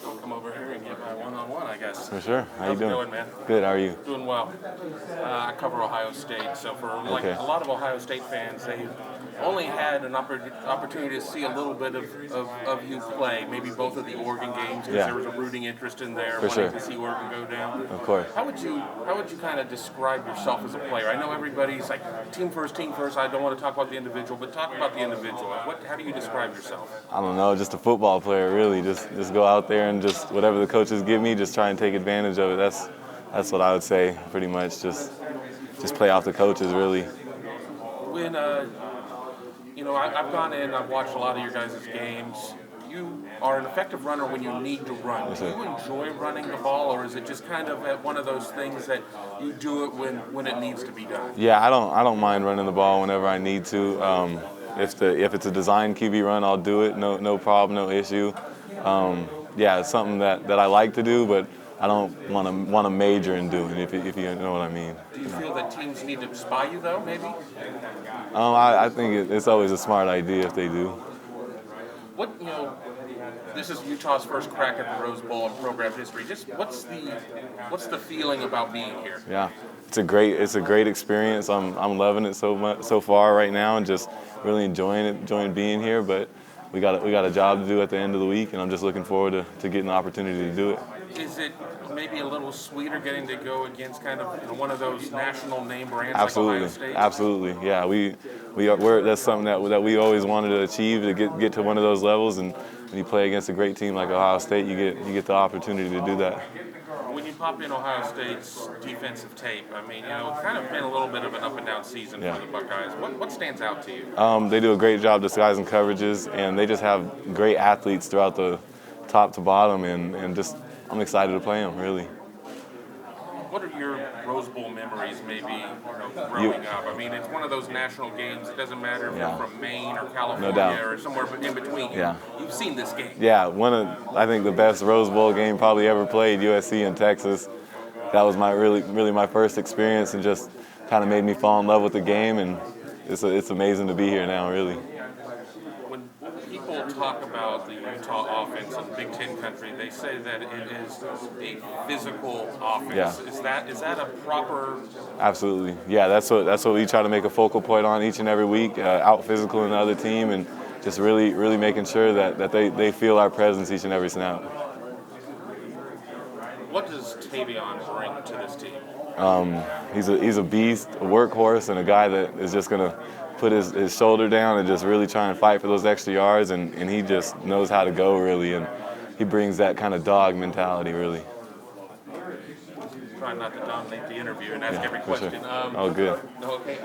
I'll come over here and get my one-on-one, I guess. For sure. How you How's it doing? going, man? Good. How are you? Doing well. I cover Ohio State, so for like Okay. a lot of Ohio State fans, they only had an opportunity to see a little bit of you play, maybe both of the Oregon games, because Yeah. there was a rooting interest in there, For wanting sure. to see Oregon go down. Of course. How would you kind of describe yourself as a player? I know everybody's like team first. I don't want to talk about the individual, but talk about the individual. How do you describe yourself? I don't know. Just a football player, really. Just go out there and just whatever the coaches give me, just try and take advantage of it. That's what I would say, pretty much. Just play off the coaches, really. When I've gone in, I've watched a lot of your guys' games. You are an effective runner when you need to run. Yes, Do sir. you enjoy running the ball, or is it just kind of one of those things that you do it when it needs to be done? Yeah, I don't mind running the ball whenever I need to. If it's a design QB run, I'll do it. No problem, no issue. Yeah, it's something that I like to do, but I don't want to major in doing it, if you know what I mean. Do you feel that teams need to spy you, though, maybe? I think it's always a smart idea if they do. This is Utah's first crack at the Rose Bowl in program history. Just what's the feeling about being here? Yeah, it's a great experience. I'm loving it so far right now, and just really enjoying being here. But we got a job to do at the end of the week, and I'm just looking forward to getting the opportunity to do it. Is it maybe a little sweeter getting to go against kind of one of those national name brands Absolutely, like Ohio State? absolutely. Yeah, we're that's something that we always wanted to achieve, to get to one of those levels. And when you play against a great team like Ohio State, you get the opportunity to do that. When you pop in Ohio State's defensive tape, I mean, it's kind of been a little bit of an up and down season for the Buckeyes. What stands out to you? They do a great job disguising coverages, and they just have great athletes throughout the top to bottom, and just I'm excited to play them, really. What are your Rose Bowl memories, maybe, growing up? I mean, it's one of those national games. It doesn't matter if you're from Maine or California or somewhere in between. You've seen this game. Yeah, I think the best Rose Bowl game probably ever played, USC in Texas. That was really my first experience, and just kind of made me fall in love with the game. And it's amazing to be here now, really. When people talk about the Utah offense in Big Ten country, they say that it is a physical offense. Yeah. Is that a proper? Absolutely. Yeah, that's what we try to make a focal point on each and every week. Out physical in the other team, and just really making sure that they feel our presence each and every snap. What does Tavion bring to this team? He's a beast, a workhorse, and a guy that is just gonna put his shoulder down and just really try and fight for those extra yards, and he just knows how to go, really, and he brings that kind of dog mentality, really. Trying not to dominate the interview and ask every question. Sure. Oh, good. Okay.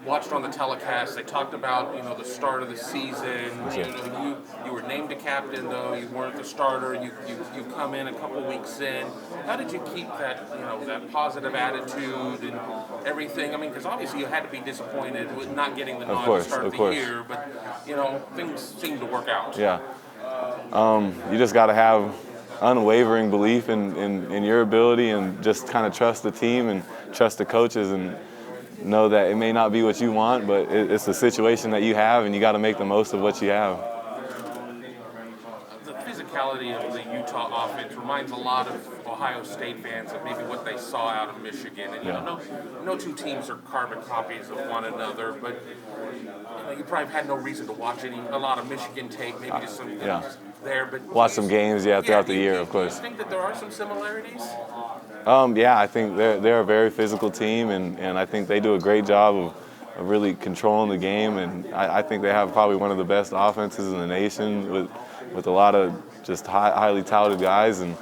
Watched on the telecast, they talked about the start of the season. Sure. You were named a captain, though you weren't the starter. You come in a couple weeks in. How did you keep that that positive attitude and everything? I mean, because obviously you had to be disappointed with not getting the nod to start the year, but things seemed to work out. Yeah. You just got to have unwavering belief in your ability, and just kind of trust the team and trust the coaches, and know that it may not be what you want, but it's the situation that you have, and you got to make the most of what you have. The physicality of the Utah offense reminds a lot of Ohio State fans of maybe what they saw out of Michigan. And no two teams are carbon copies of one another, but you probably had no reason to watch a lot of Michigan tape, maybe just some there. But watch some games, throughout the year, of course. Do you think that there are some similarities? Yeah, I think they're a very physical team, and I think they do a great job of really controlling the game. And I think they have probably one of the best offenses in the nation, with a lot of just highly touted guys, and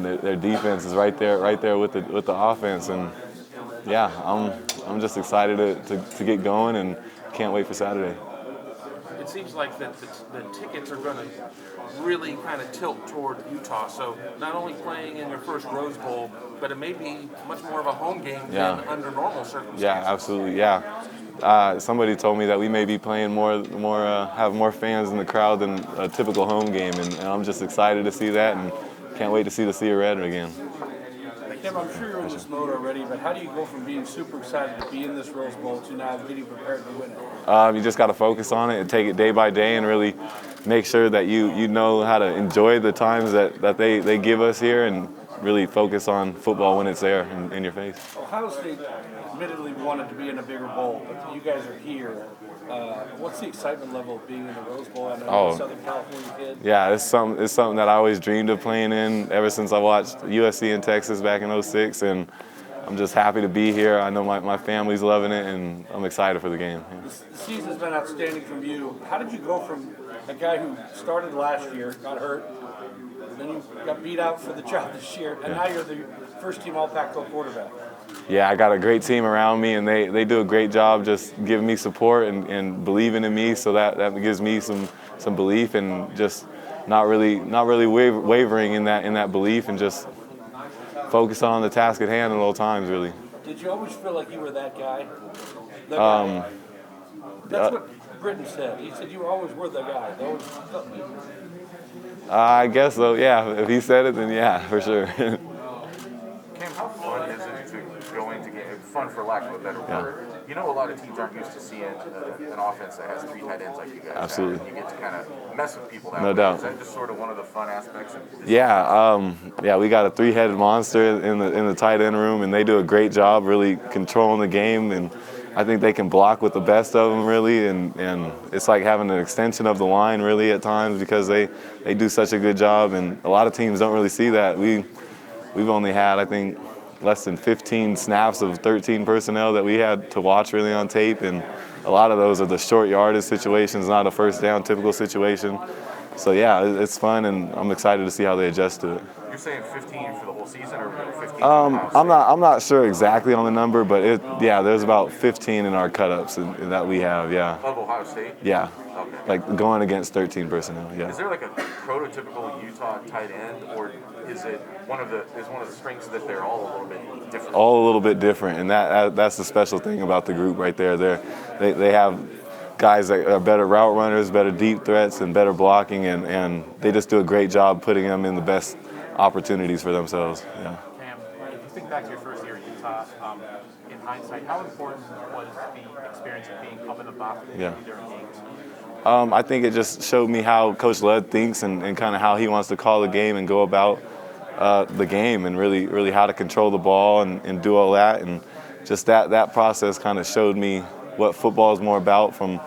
their defense is right there with the offense. And yeah, I'm just excited to get going, and can't wait for Saturday. It seems like the tickets are going to really kind of tilt toward Utah. So not only playing in your first Rose Bowl, but it may be much more of a home game than under normal circumstances. Yeah, absolutely. Yeah. Somebody told me that we may be playing have more fans in the crowd than a typical home game, and I'm just excited to see that, and can't wait to see the Sea of Red again. Kim, I'm sure you're in this mode already, but how do you go from being super excited to be in this Rose Bowl to now getting prepared to win it? You just got to focus on it and take it day by day and really make sure that you know how to enjoy the times that they give us here and really focus on football when it's there in your face. Ohio State admittedly wanted to be in a bigger bowl, but you guys are here. What's the excitement level of being in the Rose Bowl? I know you're a Southern California kid. Yeah, it's something that I always dreamed of playing in ever since I watched USC in Texas back in '06, and I'm just happy to be here. I know my family's loving it, and I'm excited for the game. Yeah. The season's been outstanding from you. How did you go from a guy who started last year, got hurt, then you got beat out for the job this year, and now you're the first-team All-Pac-12 quarterback? Yeah, I got a great team around me, and they do a great job just giving me support and believing in me. So that gives me some belief and just not really wavering in that belief and just focus on the task at hand at all times. Really. Did you always feel like you were that guy? That's what Britton said. He said you always were the guy. That always felt like. I guess so. Yeah. If he said it, then yeah, for sure. Cam, how fun is it to go into game? Fun, for lack of a better word. You know, a lot of teams aren't used to seeing an offense that has 3 tight ends like you guys Absolutely. have. You get to kind of mess with people that No way. doubt. Is that just sort of one of the fun aspects of this? Yeah, we got a 3-headed monster in the tight end room, and they do a great job really controlling the game. And I think they can block with the best of them, really. And it's like having an extension of the line, really, at times because they do such a good job. And a lot of teams don't really see that. We've only had, I think, less than 15 snaps of 13 personnel that we had to watch really on tape, and a lot of those are the short yardage situations, not a first down typical situation. So yeah, it's fun, and I'm excited to see how they adjust to it. You're saying 15 for the whole season, or 15? I'm not sure exactly on the number, but there's about 15 in our cutups that we have. Yeah. Of Ohio State? Yeah. Okay. Like going against 13 personnel. Yeah. Is there like a prototypical Utah tight end, or is it one of the strengths that they're all a little bit different? All a little bit different, and that's the special thing about the group right there. They have guys that are better route runners, better deep threats, and better blocking, and they just do a great job putting them in the best opportunities for themselves. Yeah. Cam, if you think back to your first year at Utah, in hindsight, how important was the experience of being up in the box during games? I think it just showed me how Coach Led thinks and kind of how he wants to call the game and go about the game and really how to control the ball and do all that. And just that process kind of showed me what football is more about from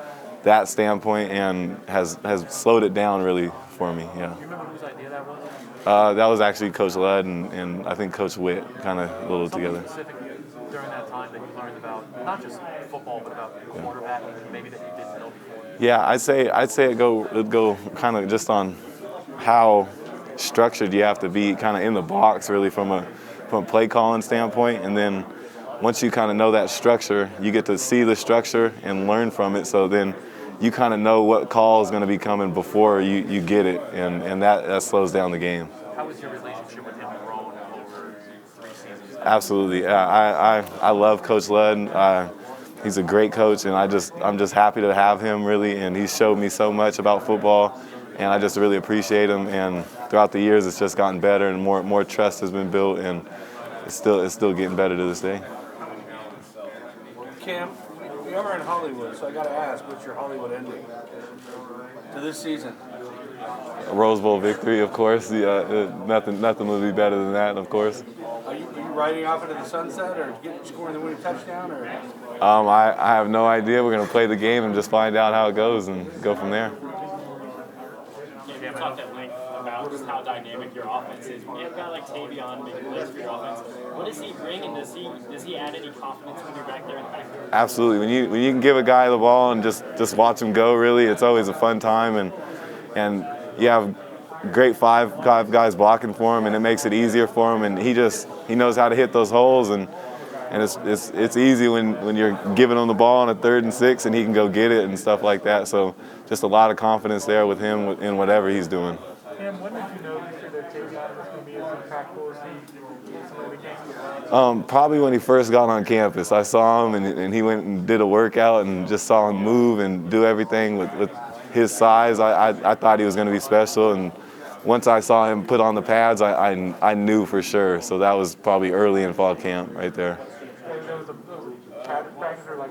that standpoint and has slowed it down really for me. Yeah. Do you remember whose idea that was? That was actually Coach Led and I think Coach Witt kind of a little together. Specific during that time that you learned about not just football but about quarterbacking, maybe that you didn't know before? Yeah, I'd say it'd go kind of just on how structured you have to be kind of in the box really from a play calling standpoint, and then once you kind of know that structure, you get to see the structure and learn from it, so then you kind of know what call is going to be coming before you get it, and that slows down the game. How was your relationship with him grown over 3 seasons? Absolutely. I love Coach Led. He's a great coach, and I'm just happy to have him really, and he showed me so much about football, and I just really appreciate him. And throughout the years, it's just gotten better, and more trust has been built, and it's still getting better to this day. Cam, we are in Hollywood, so I got to ask, what's your Hollywood ending to this season? A Rose Bowl victory, of course. Nothing would be better than that, of course. Are you riding off into the sunset, or scoring the winning touchdown, or? I have no idea. We're going to play the game and just find out how it goes and go from there. You talked at length about just how dynamic your offense is. When you have a guy like Tavion making plays for your offense, what does he bring, and does he add any confidence when you're back there in the backfield? Absolutely. When you can give a guy the ball and just watch him go, really, it's always a fun time, and you have great five guys blocking for him, and it makes it easier for him, and he knows how to hit those holes, and it's easy when you're giving him the ball on a 3rd and 6 and he can go get it and stuff like that. So just a lot of confidence there with him in whatever he's doing. Cam, when did you know that Tavion was going to be as impactful as he became? Probably when he first got on campus. I saw him and he went and did a workout and just saw him move and do everything with his size. I thought he was going to be special, and once I saw him put on the pads, I knew for sure. So that was probably early in fall camp right there.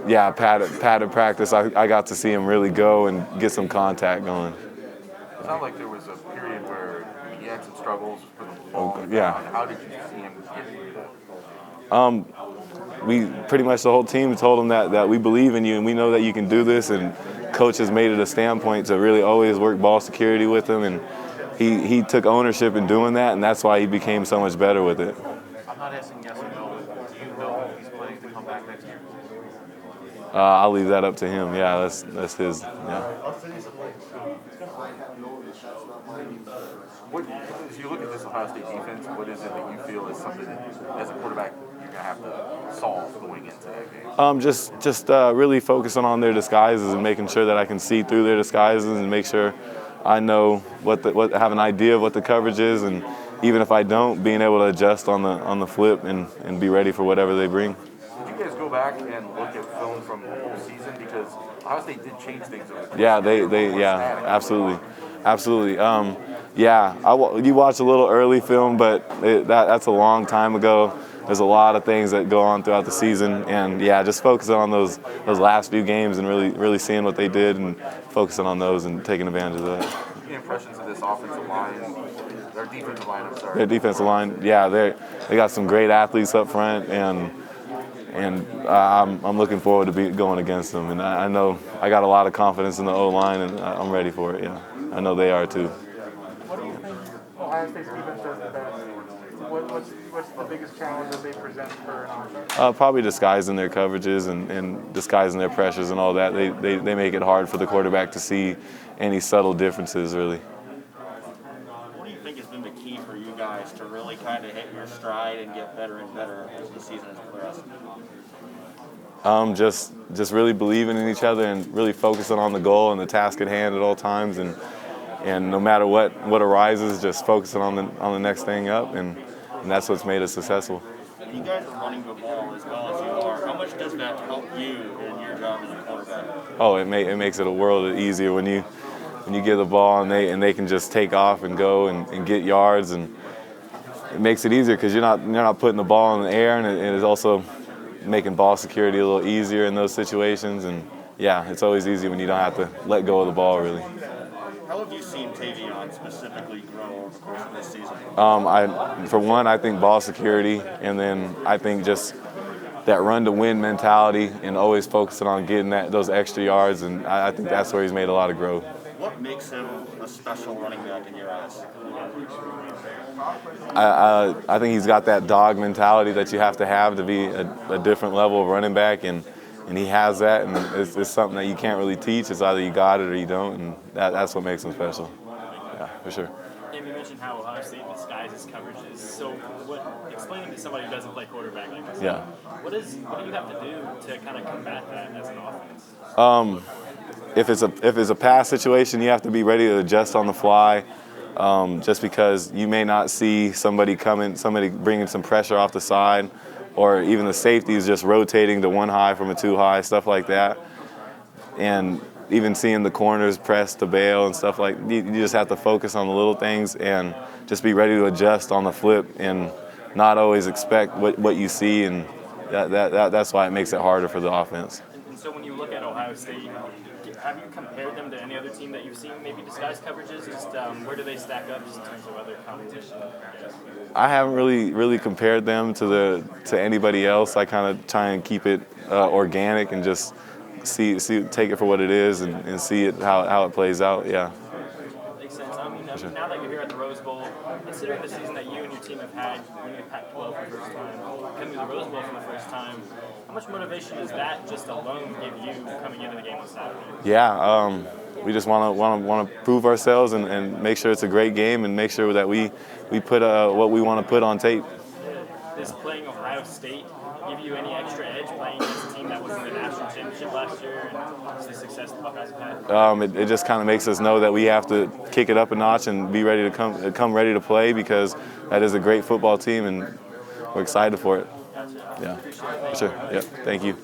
Yeah, padded practice. I got to see him really go and get some contact going. It sounded like there was a period where he had some struggles for the ball on the Yeah. ground. How did you see him get through that? We pretty much the whole team told him that we believe in you and we know that you can do this, and coach has made it a standpoint to really always work ball security with him, and he took ownership in doing that, and that's why he became so much better with it. I'm not asking yes or no. Do you know if he's planning to come back next year? I'll leave that up to him. Yeah, that's his. Yeah. As you look at this Ohio State defense, what is it that you feel is something that, as a quarterback, you're going to have to solve going into that game? Just really focusing on their disguises and making sure that I can see through their disguises and make sure I know have an idea of what the coverage is, and even if I don't, being able to adjust on the flip and be ready for whatever they bring. Did you guys go back and look at film from the whole season, because Ohio State did change things over the course Yeah, of the year. absolutely. You watch a little early film, but that's a long time ago. There's a lot of things that go on throughout the season, and yeah, just focusing on those last few games and really seeing what they did and focusing on those and taking advantage of that. Any impressions of this offensive line, their defensive line? I'm sorry. Their defensive line, yeah, they got some great athletes up front, and I'm looking forward to going against them. And I know I got a lot of confidence in the O-line, and I'm ready for it. Yeah, I know they are too. What do you think Ohio State's defense does the best? What's the biggest challenge that they present for an offense? Probably disguising their coverages and disguising their pressures and all that. They make it hard for the quarterback to see any subtle differences, really. What do you think has been the key for you guys to really kind of hit your stride and get better and better as the season has progressed? Just really believing in each other and really focusing on the goal and the task at hand at all times, and no matter what arises, just focusing on the next thing up, and that's what's made us successful. You guys are running the ball as well as you are. How much does that help you in your job as a quarterback? Oh, it makes it a world easier when you get the ball and they can just take off and go and get yards, and it makes it easier because you're not putting the ball in the air, and it's also making ball security a little easier in those situations. And yeah, it's always easy when you don't have to let go of the ball, really. How have you seen Tavion specifically grow over the course of this season? For one, I think ball security, and then I think just that run-to-win mentality and always focusing on getting those extra yards, and I think that's where he's made a lot of growth. What makes him a special running back in your eyes? I think he's got that dog mentality that you have to be a different level of running back, and he has that, and it's something that you can't really teach. It's either you got it or you don't, and that's what makes him special. Yeah, for sure. And you mentioned how Ohio State disguises coverages. So, explaining to somebody who doesn't play quarterback like this, Yeah. what do you have to do to kind of combat that as an offense? If it's a pass situation, you have to be ready to adjust on the fly. Just because you may not see somebody bringing some pressure off the side, or even the safety is just rotating to one high from a two high, stuff like that. And even seeing the corners press to bail and stuff you just have to focus on the little things and just be ready to adjust on the flip and not always expect what you see, and that's why it makes it harder for the offense. And so when you look at Ohio State, have you compared them to any other team that you've seen maybe disguise coverages? Just where do they stack up just in terms of other competition? I haven't really compared them to anybody else. I kind of try and keep it organic and just take it for what it is and see it how it plays out. Yeah. Makes sense. I mean, Sure. now that you're here at the Rose Bowl, considering the season that you and your team have had, winning Pac-12 for the first time, coming to the Rose Bowl for the first time, how much motivation does that just alone give you coming into the game on Saturday? Yeah, we just want to prove ourselves and make sure it's a great game and make sure that we put what we want to put on tape. Does playing Ohio State give you any extra edge playing against a team that was in the national championship last year and just the success the Buckeyes have had? It just kind of makes us know that we have to kick it up a notch and be ready to come ready to play, because that is a great football team and we're excited for it. Gotcha. Yeah, for sure. Yeah, thank you.